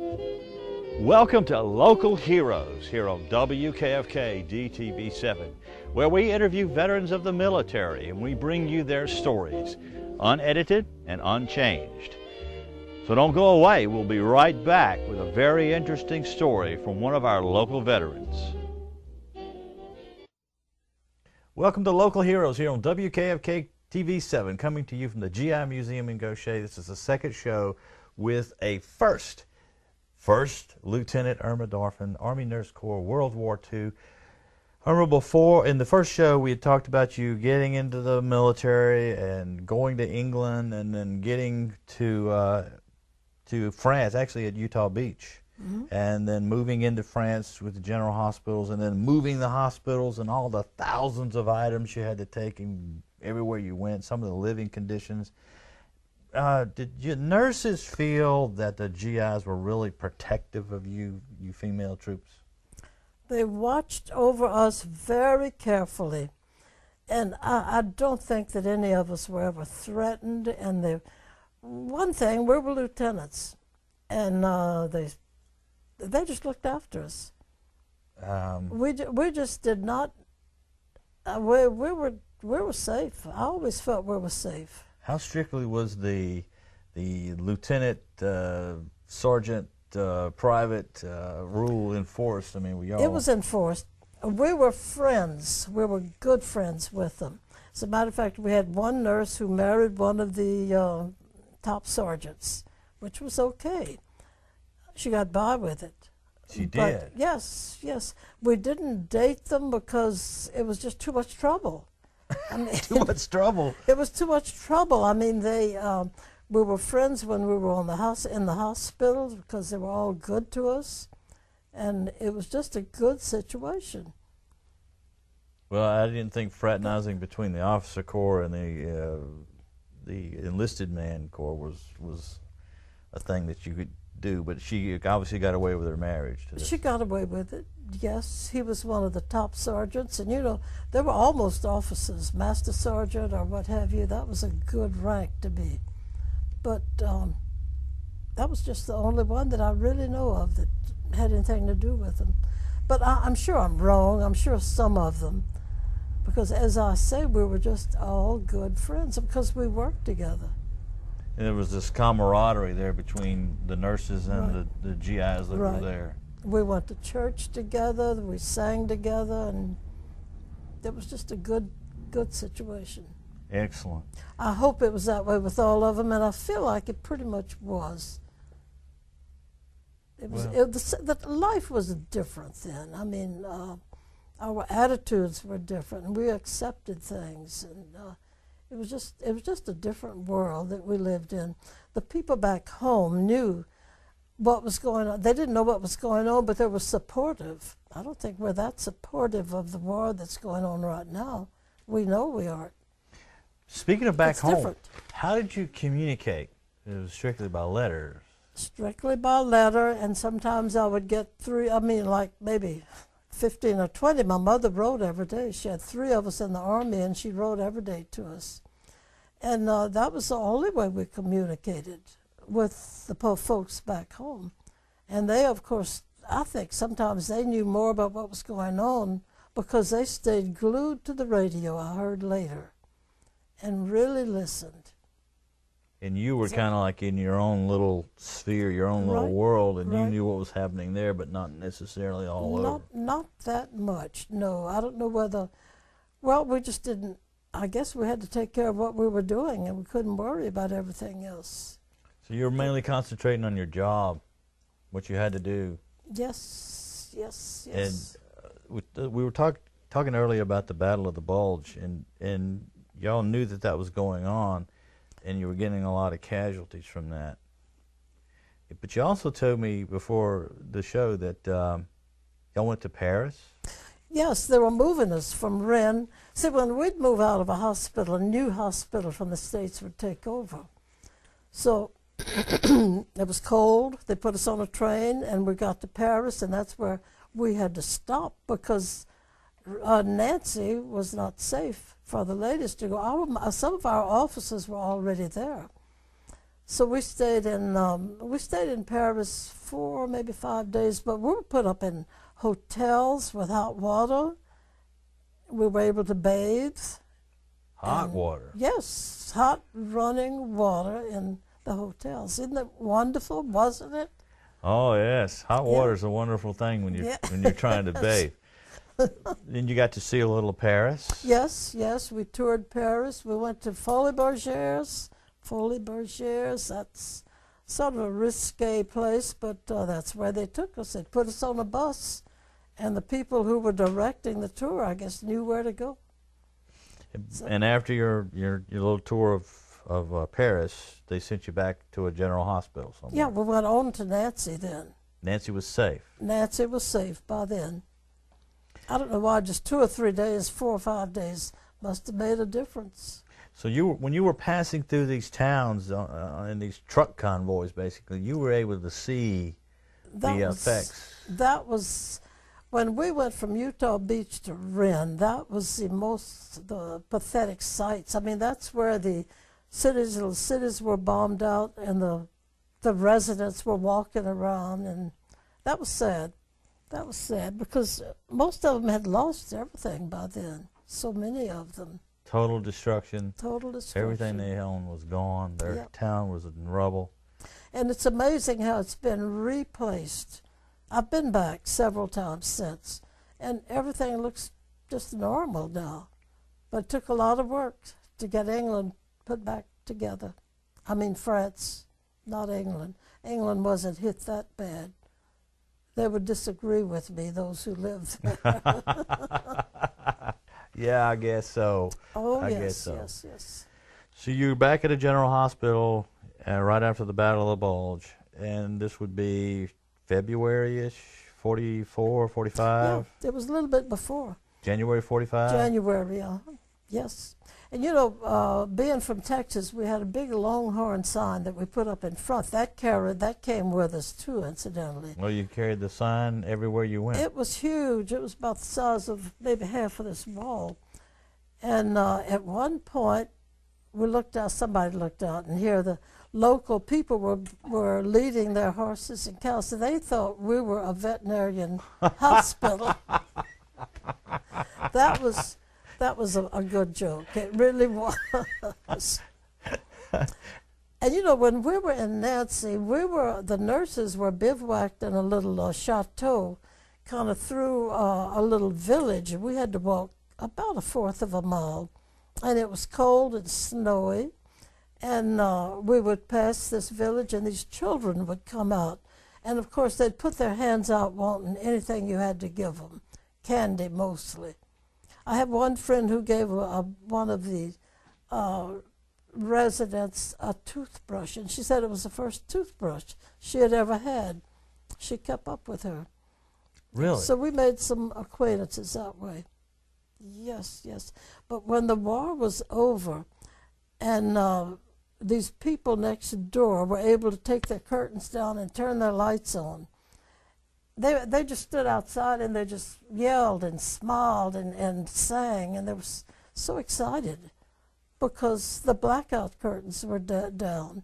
Welcome to Local Heroes here on WKFK DTV7, where we interview veterans of the military and we bring you their stories, unedited and unchanged. So don't go away. We'll be right back with a very interesting story from one of our local veterans. Welcome to Local Heroes here on WKFK TV7, coming to you from the GI Museum in Gaucher. This is the second show with a First Lieutenant Irma Darphin, Army Nurse Corps, World War II. Irma, before, in the first show, we had talked about you getting into the military and going to England and then getting to France, actually at Utah Beach, and then moving into France with the general hospitals, and then moving the hospitals and all the thousands of items you had to take in everywhere you went, some of the living conditions. Did your nurses feel that the GIs were really protective of you female troops? They watched over us very carefully, and I don't think that any of us were ever threatened. And one thing, we were lieutenants, and they just looked after us. We just did not. We were safe. I always felt we were safe. How strictly was the lieutenant, sergeant, private rule enforced? I mean, It was enforced. We were friends. We were good friends with them. As a matter of fact, we had one nurse who married one of the top sergeants, which was okay. She got by with it. She did? Yes, yes. We didn't date them because it was just too much trouble. I mean, too much trouble. It was too much trouble. I mean, we were friends when we were in the hospital because they were all good to us, and it was just a good situation. Well, I didn't think fraternizing between the officer corps and the enlisted man corps was a thing that you could do, but she obviously got away with her marriage. She got away with it. Yes, he was one of the top sergeants, and you know, they were almost officers, master sergeant or what have you. That was a good rank to be. But that was just the only one that I really know of that had anything to do with them. But I'm sure I'm wrong. I'm sure some of them, because as I say, we were just all good friends because we worked together. And there was this camaraderie there between the nurses and Right. the GIs that were there. We went to church together, we sang together, and it was just a good situation. Excellent. I hope it was that way with all of them, and I feel like it pretty much was. It was. The life was different then. I mean, our attitudes were different, and we accepted things, and it was just a different world that we lived in. The people back home knew what was going on. They didn't know what was going on, but they were supportive. I don't think we're that supportive of the war that's going on right now. We know we aren't. Speaking of back home, different. how did you communicate? It was strictly by letters. Strictly by letter, and sometimes I would get like maybe 15 or 20. My mother wrote every day. She had 3 of us in the Army, and she wrote every day to us. And that was the only way we communicated with the folks back home. And they, of course, I think sometimes they knew more about what was going on because they stayed glued to the radio, I heard later, and really listened. And you were kind of like in your own little sphere, your own little world, and you knew what was happening there, but not necessarily all over. Not that much, no. I don't know whether, well, we just didn't, I guess we had to take care of what we were doing, and we couldn't worry about everything else. So you were mainly concentrating on your job, what you had to do. Yes, yes, yes. And we were talking earlier about the Battle of the Bulge, and y'all knew that was going on, and you were getting a lot of casualties from that. But you also told me before the show that y'all went to Paris? Yes, they were moving us from Rennes. See, when we'd move out of a hospital, a new hospital from the States would take over. So it was cold. They put us on a train, and we got to Paris, and that's where we had to stop because Nancy was not safe for the ladies to go. Some of our officers were already there. So we stayed in Paris 4, maybe 5 days, but we were put up in hotels with hot water. We were able to bathe. Hot water. Yes, hot running water in the hotels. Isn't that wonderful, wasn't it? Oh yes, hot water is a wonderful thing when you're trying to bathe. Then you got to see a little Paris. Yes, yes, we toured Paris. We went to Folies Bergères. Folies Bergères, that's sort of a risque place, but that's where they took us. They put us on a bus, and the people who were directing the tour, I guess, knew where to go. And after your little tour of Paris, they sent you back to a general hospital somewhere. Yeah, we went on to Nancy then. Nancy was safe. Nancy was safe by then. I don't know why, just 2 or 3 days, 4 or 5 days must have made a difference. So when you were passing through these towns in these truck convoys, basically, you were able to see the effects. That was when we went from Utah Beach to Wren. That was the pathetic sights. I mean, that's where the little cities were bombed out, and the residents were walking around, and that was sad. That was sad because most of them had lost everything by then. So many of them. Total destruction. Total destruction. Everything they owned was gone. Their town was in rubble. And it's amazing how it's been replaced. I've been back several times since, and everything looks just normal now. But it took a lot of work to get England put back together. I mean France, not England. England wasn't hit that bad. They would disagree with me, those who live there. Yeah, I guess so. Oh, I yes, guess so. yes, yes. So you were back at a general hospital right after the Battle of the Bulge, and this would be February-ish, 44, 45? Yeah, it was a little bit before. January 45? January, yes. And you know, being from Texas, we had a big Longhorn sign that we put up in front. That came with us too, incidentally. Well, you carried the sign everywhere you went. It was huge. It was about the size of maybe half of this wall. And at one point, somebody looked out, and here the local people were leading their horses and cows, so they thought we were a veterinarian hospital. That was a good joke. It really was. And you know, when we were in Nancy, the nurses were bivouacked in a little chateau, kind of through a little village, and we had to walk about 1/4 of a mile, and it was cold and snowy, and we would pass this village, and these children would come out, and of course they'd put their hands out wanting anything you had to give them, candy mostly. I have one friend who gave one of the residents a toothbrush, and she said it was the first toothbrush she had ever had. She kept up with her. Really? So we made some acquaintances that way. Yes, yes. But when the war was over, and these people next door were able to take their curtains down and turn their lights on, they just stood outside and they just yelled and smiled and sang, and they were so excited because the blackout curtains were down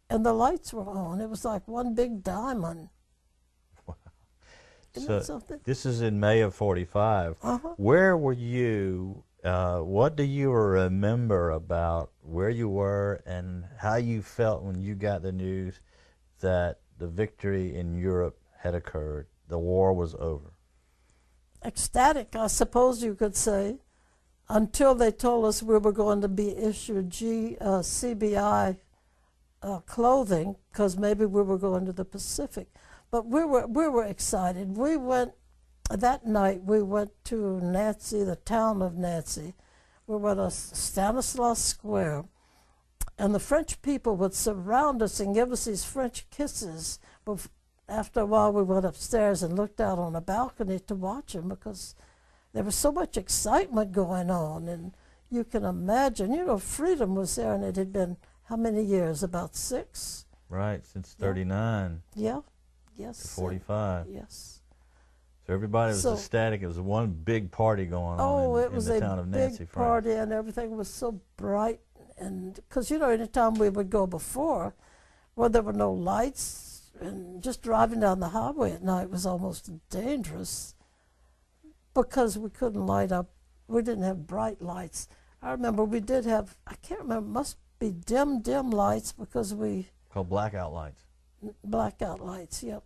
and the lights were on. It was like one big diamond. Wow. Isn't So that something? this is in May of 45. Where were you? What do you remember about where you were and how you felt when you got the news that the victory in Europe had occurred? The war was over. Ecstatic, I suppose you could say, until they told us we were going to be issued CBI clothing, because maybe we were going to the Pacific. But we were excited. We went that night. We went to Nancy, the town of Nancy. We went to Stanislaus Square, and the French people would surround us and give us these French kisses. After a while, we went upstairs and looked out on a balcony to watch them because there was so much excitement going on. And you can imagine, you know, freedom was there, and it had been how many years? About 6? Right, since 39 Yeah, yes. to 45. Yes. So everybody was ecstatic. It was one big party going on in the town of Nancy, big France. party, and everything was so bright And because, you know, anytime we would go before, well, there were no lights, and just driving down the highway at night was almost dangerous because we couldn't light up. We didn't have bright lights. I remember we did have, I can't remember, must be dim lights because we... Called blackout lights. Blackout lights, yep.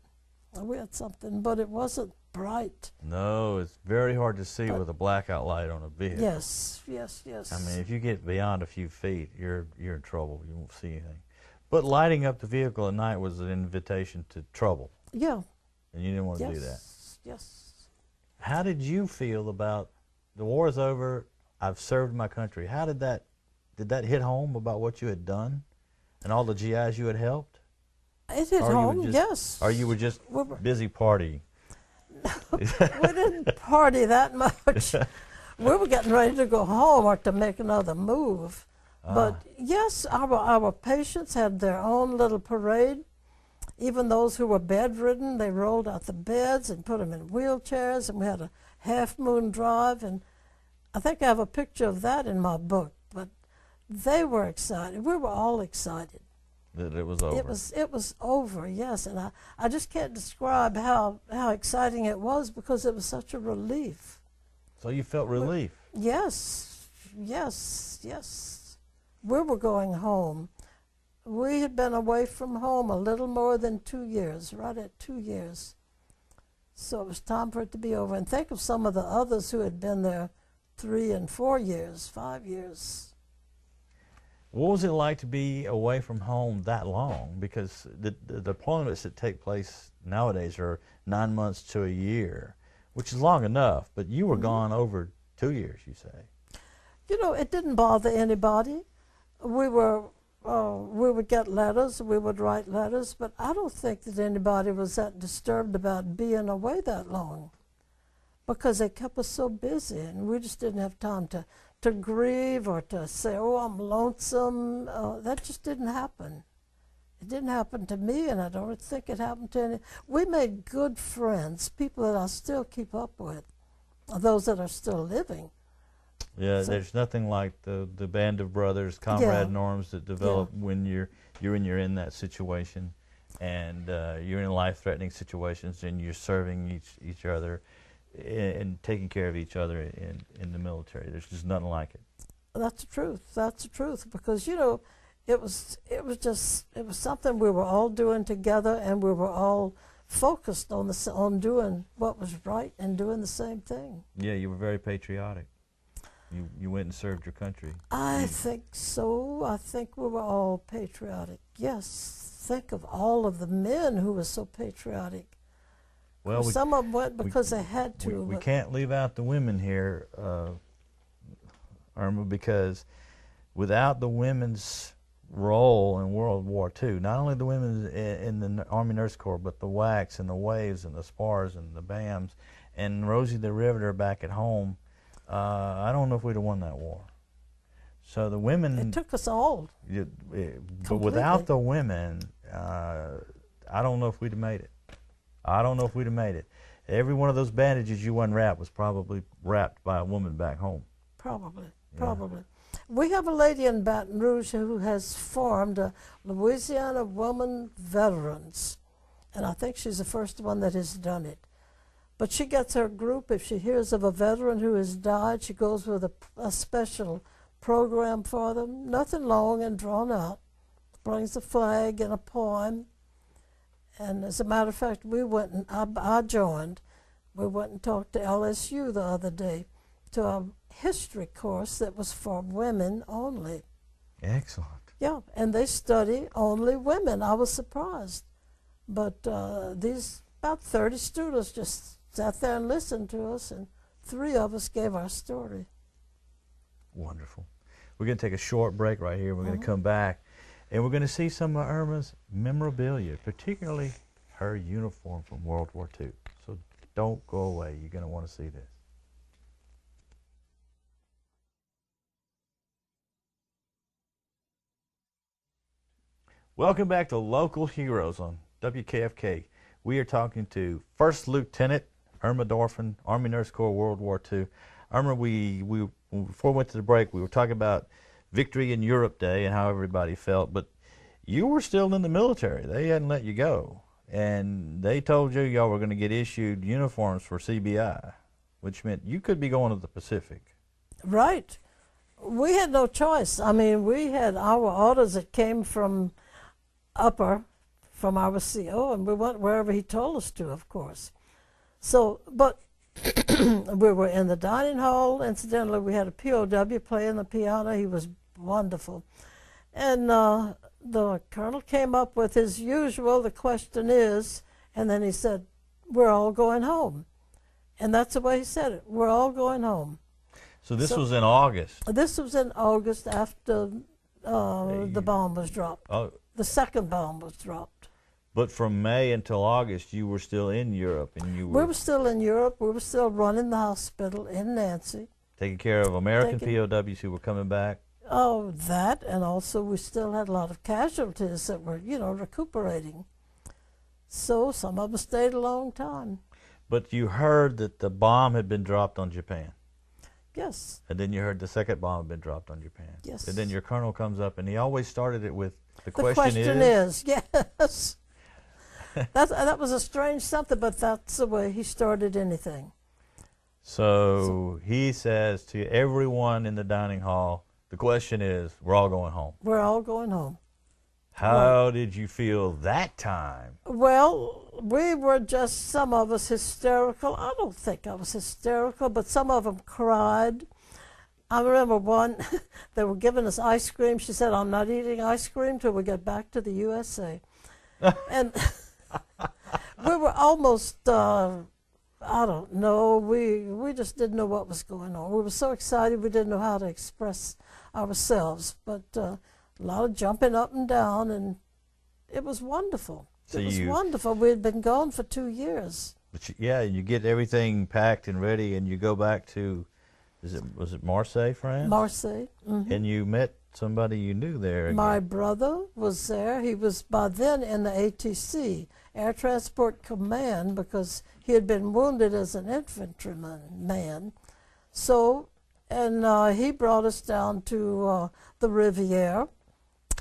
We had something, but it wasn't bright. No, it's very hard to see with a blackout light on a vehicle. Yes. I mean, if you get beyond a few feet, you're in trouble. You won't see anything. But lighting up the vehicle at night was an invitation to trouble. Yeah. And you didn't want to do that. Yes. How did you feel about the war is over, I've served my country? How did that hit home about what you had done and all the GIs you had helped? It hit home, yes. Or you were just busy partying? We didn't party that much. We were getting ready to go home or to make another move. But yes, our patients had their own little parade. Even those who were bedridden, they rolled out the beds and put them in wheelchairs, and we had a half-moon drive. And I think I have a picture of that in my book. But they were excited. We were all excited. That it was over. It was over, yes. And I just can't describe how exciting it was because it was such a relief. So you felt relief? Yes. We were going home. We had been away from home a little more than 2 years, right at 2 years. So it was time for it to be over. And think of some of the others who had been there 3 and 4 years, 5 years. What was it like to be away from home that long? Because the deployments that take place nowadays are 9 months to a year, which is long enough. But you were gone over 2 years, you say. You know, it didn't bother anybody. We would get letters, we would write letters, but I don't think that anybody was that disturbed about being away that long because they kept us so busy and we just didn't have time to grieve or to say, oh, I'm lonesome. That just didn't happen. It didn't happen to me, and I don't think it happened to any. We made good friends, people that I still keep up with, those that are still living. Yeah, so, there's nothing like the band of brothers, comrade norms that develop when you're in that situation, and you're in life-threatening situations, and you're serving each other, and taking care of each other in the military. There's just nothing like it. That's the truth. That's the truth. Because you know, it was something we were all doing together, and we were all focused on doing what was right and doing the same thing. Yeah, you were very patriotic. You went and served your country. I think so. I think we were all patriotic. Yes. Think of all of the men who were so patriotic. Well, some of them went because they had to. We can't leave out the women here, Irma, because without the women's role in World War II, not only the women in the Army Nurse Corps, but the WACs and the WAVs and the SPARs and the BAMs and Rosie the Riveter back at home, I don't know if we'd have won that war. So the women... It took us all. But without the women, I don't know if we'd have made it. I don't know if we'd have made it. Every one of those bandages you unwrapped was probably wrapped by a woman back home. Probably. We have a lady in Baton Rouge who has formed a Louisiana Woman Veterans, and I think she's the first one that has done it. But she gets her group, if she hears of a veteran who has died, she goes with a special program for them, nothing long and drawn out, brings a flag and a poem. And as a matter of fact, we went and I joined. We went and talked to LSU the other day to a history course that was for women only. Excellent. Yeah, and they study only women. I was surprised. But these about 30 students just sat there and listened to us, and 3 of us gave our story. Wonderful. We're going to take a short break right here. We're going to come back. And we're going to see some of Irma's memorabilia, particularly her uniform from World War II. So don't go away. You're going to want to see this. Welcome back to Local Heroes on WKFK. We are talking to First Lieutenant Irma Darphin, Army Nurse Corps, World War II. Irma, before we went to the break, we were talking about Victory in Europe Day and how everybody felt, but you were still in the military. They hadn't let you go. And they told you y'all were going to get issued uniforms for CBI, which meant you could be going to the Pacific. Right. We had no choice. I mean, we had our orders that came from from our CO, and we went wherever he told us to, of course. So, but we were in the dining hall. Incidentally, we had a POW playing the piano. He was wonderful. And the colonel came up with his usual, the question is, and then he said, we're all going home. And that's the way he said it, we're all going home. So this was in August? This was in August after the bomb was dropped. Oh. The second bomb was dropped. But from May until August, you were still in Europe, and you were... We were still in Europe. We were still running the hospital in Nancy. Taking care of American POWs who were coming back? Oh, that, and also we still had a lot of casualties that were, you know, recuperating. So some of them stayed a long time. But you heard that the bomb had been dropped on Japan? Yes. And then you heard the second bomb had been dropped on Japan? Yes. And then your colonel comes up, and he always started it with, the question is, yes. That was a strange something, but that's the way he started anything. So he says to everyone in the dining hall, the question is, we're all going home. We're all going home. How did you feel that time? Well, we were just, some of us hysterical. I don't think I was hysterical, but some of them cried. I remember one, they were giving us ice cream. She said, I'm not eating ice cream till we get back to the USA. And we were almost, I don't know, we just didn't know what was going on. We were so excited we didn't know how to express ourselves. But a lot of jumping up and down, and it was wonderful. So it was wonderful. We had been gone for 2 years. But you get everything packed and ready, and you go back to, was it Marseille, France? Marseille. Mm-hmm. And you met somebody you knew there again. My brother was there. He was by then in the ATC, Air Transport Command, because he had been wounded as an infantryman. So, and he brought us down to the Riviera.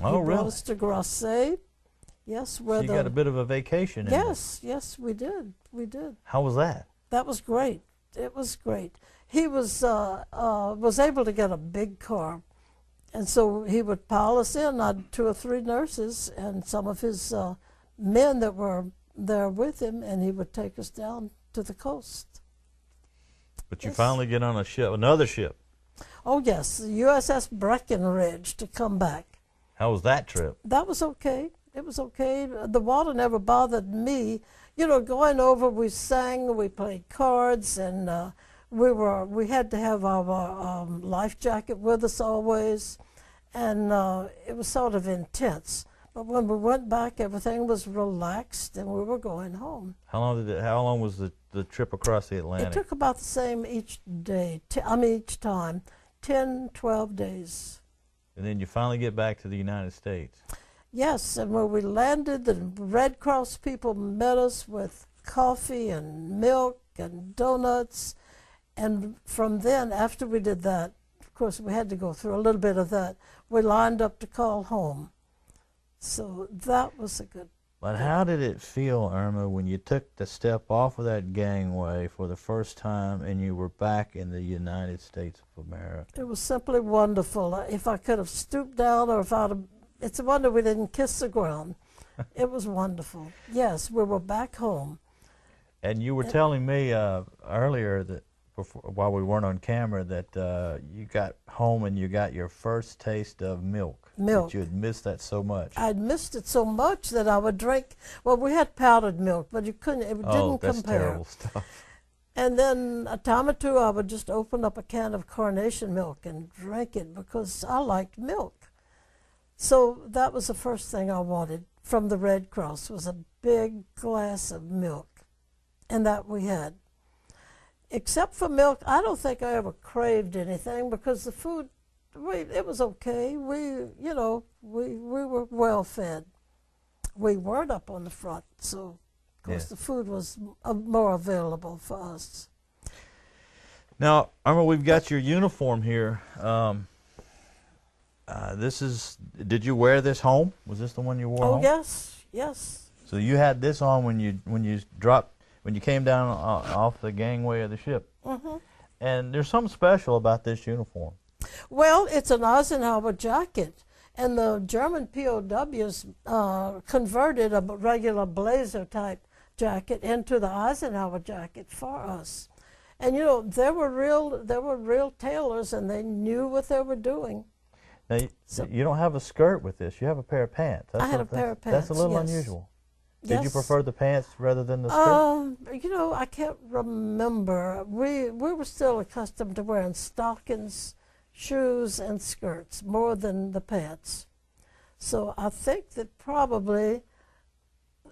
Oh, he really? brought us to Grasse. Yes, where so you got a bit of a vacation. Yes, yes, we did. We did. How was that? That was great. It was great. He was able to get a big car, and so he would pile us in. I had 2 or 3 nurses and some of his men that were there with him, and he would take us down to the coast. But you finally get on a ship, another ship. Oh yes, the USS Breckenridge to come back. How was that trip? That was okay. It was okay. The water never bothered me. You know, going over, we sang, we played cards, and we had to have our life jacket with us always, and it was sort of intense. But when we went back, everything was relaxed, and we were going home. How long was the trip across the Atlantic? It took about the same each day. Each time, 10, 12 days. And then you finally get back to the United States. Yes, and when we landed, the Red Cross people met us with coffee and milk and donuts. And from then, after we did that, of course, we had to go through a little bit of that. We lined up to call home. So that was a good. But how did it feel, Irma, when you took the step off of that gangway for the first time and you were back in the United States of America? It was simply wonderful. If I could have stooped down, or if I'd have, it's a wonder we didn't kiss the ground. It was wonderful. Yes, we were back home. And you were telling me earlier that while we weren't on camera that you got home and you got your first taste of milk. Milk. That you had missed that so much. I'd missed it so much that I would drink. Well, we had powdered milk, but you couldn't. It didn't that's compare. Terrible stuff. And then a time or two, I would just open up a can of carnation milk and drink it because I liked milk. So that was the first thing I wanted from the Red Cross, was a big glass of milk, and that we had. Except for milk, I don't think I ever craved anything because the food, it was okay. We were well fed. We weren't up on the front, so of course the food was more available for us. Now, Irma, we've got your uniform here. Did you wear this home? Was this the one you wore Oh, home? yes, yes. So you had this on when you came down off the gangway of the ship. Mm-hmm. And there's something special about this uniform. Well, it's an Eisenhower jacket, and the German POWs converted a regular blazer type jacket into the Eisenhower jacket for us. And you know, there were real tailors, and they knew what they were doing. Now, you don't have a skirt with this. You have a pair of pants. I had a pair of pants. That's a little yes. unusual. Yes. Did you prefer the pants rather than the skirt? You know, I can't remember. We were still accustomed to wearing stockings, shoes, and skirts more than the pants. So I think that probably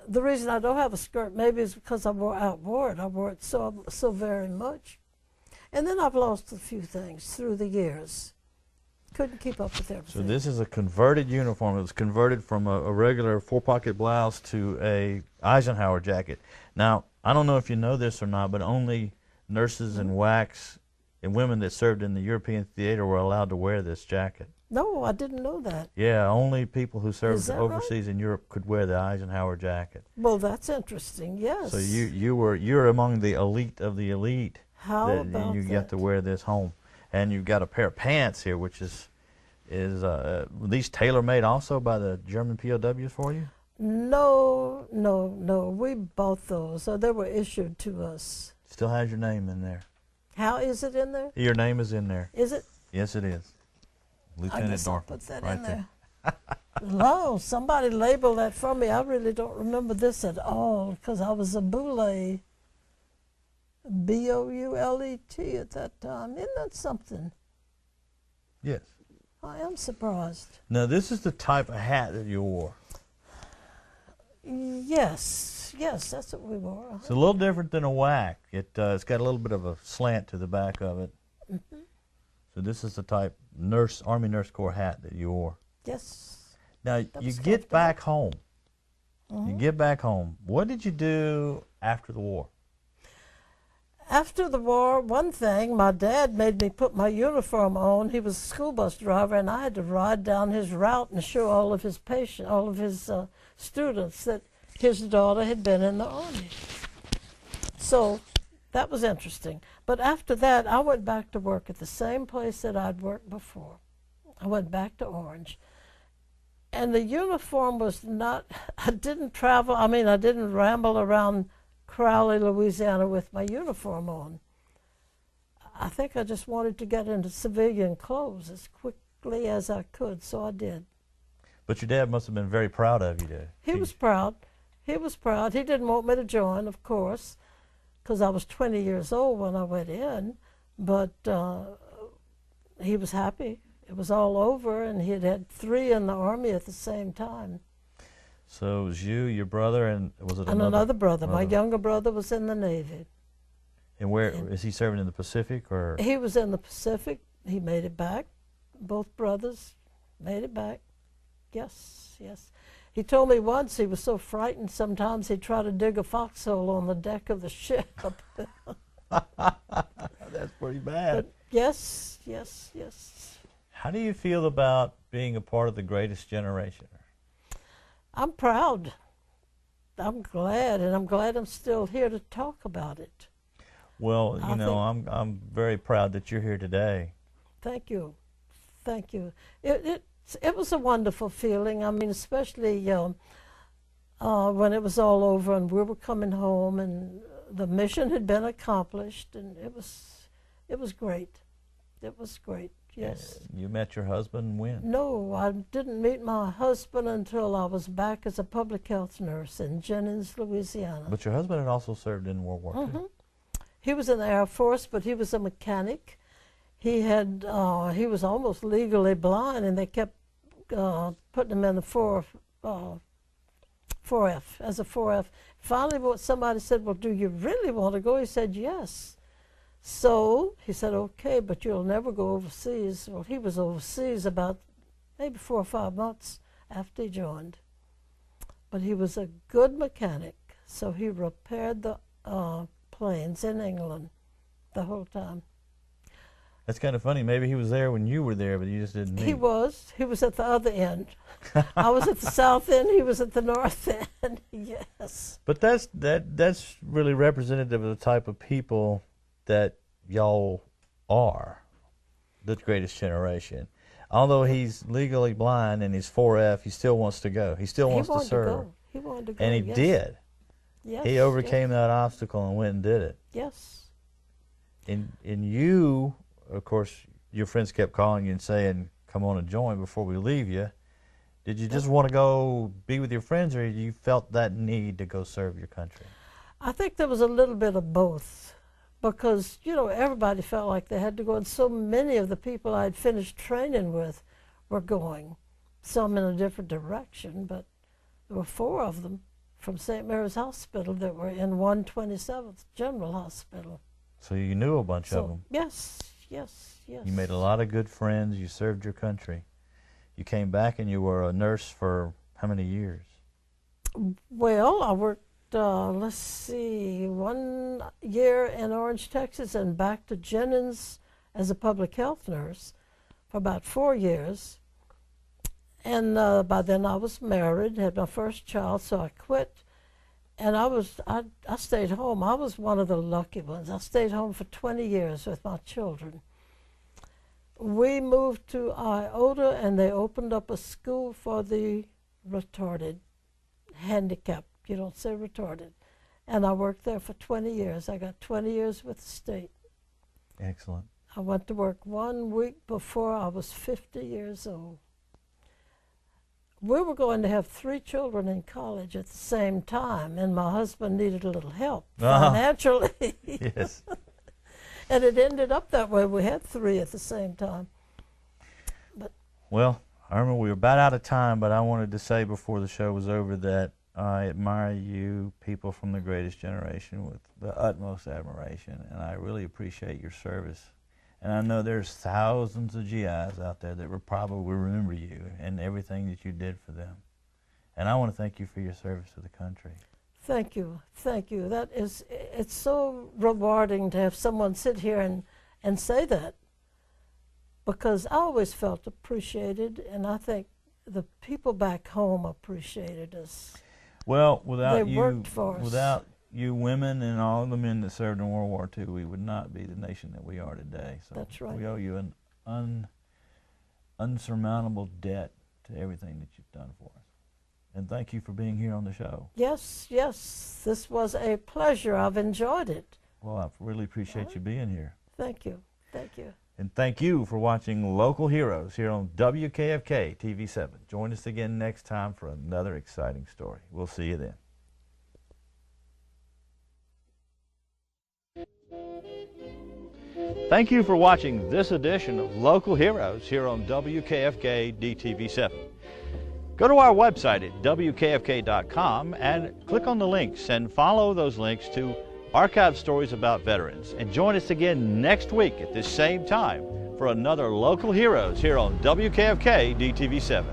the reason I don't have a skirt maybe is because I wore it. I wore it so very much. And then I've lost a few things through the years. Couldn't keep up with everything. So this is a converted uniform. It was converted from a regular four-pocket blouse to a Eisenhower jacket. Now, I don't know if you know this or not, but only nurses and WACs and women that served in the European theater were allowed to wear this jacket. No, I didn't know that. Yeah, only people who served overseas right? in Europe could wear the Eisenhower jacket. Well, that's interesting. Yes. So you're among the elite of the elite. How that about you get to wear this home, and you've got a pair of pants here, which is these tailor-made also by the German POWs for you? No. We bought those. So they were issued to us. Still has your name in there. How is it in there? Your name is in there. Is it? Yes, it is. Lieutenant I guess I'll Darphin. put that right in there. No, somebody labeled that for me. I really don't remember this at all because I was a Boule, B-O-U-L-E-T at that time. Isn't that something? Yes. I am surprised. Now, this is the type of hat that you wore. Yes, that's what we wore. It's a little different than a whack. It's got a little bit of a slant to the back of it. Mm-hmm. So this is the type Army Nurse Corps hat that you wore. Yes. Now, you get back home. You get back home. What did you do after the war? After the war, one thing, my dad made me put my uniform on. He was a school bus driver, and I had to ride down his route and show all of his students that his daughter had been in the Army. So that was interesting. But after that, I went back to work at the same place that I'd worked before. I went back to Orange. And the uniform was not, I didn't ramble around Crowley, Louisiana with my uniform on. I think I just wanted to get into civilian clothes as quickly as I could, so I did. But your dad must have been very proud of you, did he? Was proud. He was proud. He didn't want me to join, of course, because I was 20 years old when I went in, but he was happy. It was all over, and he had 3 in the Army at the same time. So it was you, your brother, and was it another brother? My younger brother was in the Navy. And where is he serving in the Pacific, or? He was in the Pacific. He made it back. Both brothers made it back. Yes. He told me once he was so frightened sometimes he'd try to dig a foxhole on the deck of the ship. That's pretty bad. But yes. How do you feel about being a part of the greatest generation? I'm proud. I'm glad, and I'm glad I'm still here to talk about it. Well, I'm very proud that you're here today. Thank you. It was a wonderful feeling. I mean, especially when it was all over and we were coming home and the mission had been accomplished, and it was great. It was great. Yes. You met your husband when? No, I didn't meet my husband until I was back as a public health nurse in Jennings, Louisiana. But your husband had also served in World War II. He was in the Air Force, but he was a mechanic. He was almost legally blind, and they kept putting him in the 4F, as a 4F. Finally, somebody said, well, do you really want to go? He said, yes. So he said, okay, but you'll never go overseas. Well, he was overseas about maybe 4 or 5 months after he joined. But he was a good mechanic, so he repaired the planes in England the whole time. That's kind of funny. Maybe he was there when you were there, but you just didn't meet. He was. He was at the other end. I was at the south end. He was at the north end. Yes. But that's really representative of the type of people that y'all are, the greatest generation. Although he's legally blind and he's 4F, he still wants to go. He still wants to serve. He wanted to go. And he yes. did. Yes. He overcame that obstacle and went and did it. Yes. And you, of course, your friends kept calling you and saying, come on and join before we leave you. Did you just want to go be with your friends, or you felt that need to go serve your country? I think there was a little bit of both, because, you know, everybody felt like they had to go, and so many of the people I'd finished training with were going, some in a different direction, but there were 4 of them from St. Mary's Hospital that were in 127th General Hospital. So you knew a bunch of them. Yes, yes, yes. You made a lot of good friends. You served your country. You came back and you were a nurse for how many years? Well, I worked, let's see, 1 year in Orange, Texas, and back to Jennings as a public health nurse for about 4 years. And by then I was married, had my first child, so I quit. And I stayed home. I was one of the lucky ones. I stayed home for 20 years with my children. We moved to Iota, and they opened up a school for the retarded, handicapped. You don't say retarded. And I worked there for 20 years. I got 20 years with the state. Excellent. I went to work 1 week before I was 50 years old. We were going to have 3 children in college at the same time, and my husband needed a little help financially. Yes. And it ended up that way. We had 3 at the same time. But well, Irma, we were about out of time, but I wanted to say before the show was over that I admire you, people from the greatest generation, with the utmost admiration, and I really appreciate your service. And I know there's thousands of GIs out there that will probably remember you and everything that you did for them. And I want to thank you for your service to the country. thank you, thank you. It's so rewarding to have someone sit here and say that, because I always felt appreciated, and I think the people back home appreciated us. Well, without you women and all the men that served in World War II, we would not be the nation that we are today. So that's right. We owe you an unsurmountable debt to everything that you've done for us. And thank you for being here on the show. Yes, yes. This was a pleasure. I've enjoyed it. Well, I really appreciate you being here. Thank you. Thank you. And thank you for watching Local Heroes here on WKFK TV7. Join us again next time for another exciting story. We'll see you then. Thank you for watching this edition of Local Heroes here on WKFK DTV7. Go to our website at WKFK.com and click on the links and follow those links to archive stories about veterans. And join us again next week at this same time for another Local Heroes here on WKFK DTV7.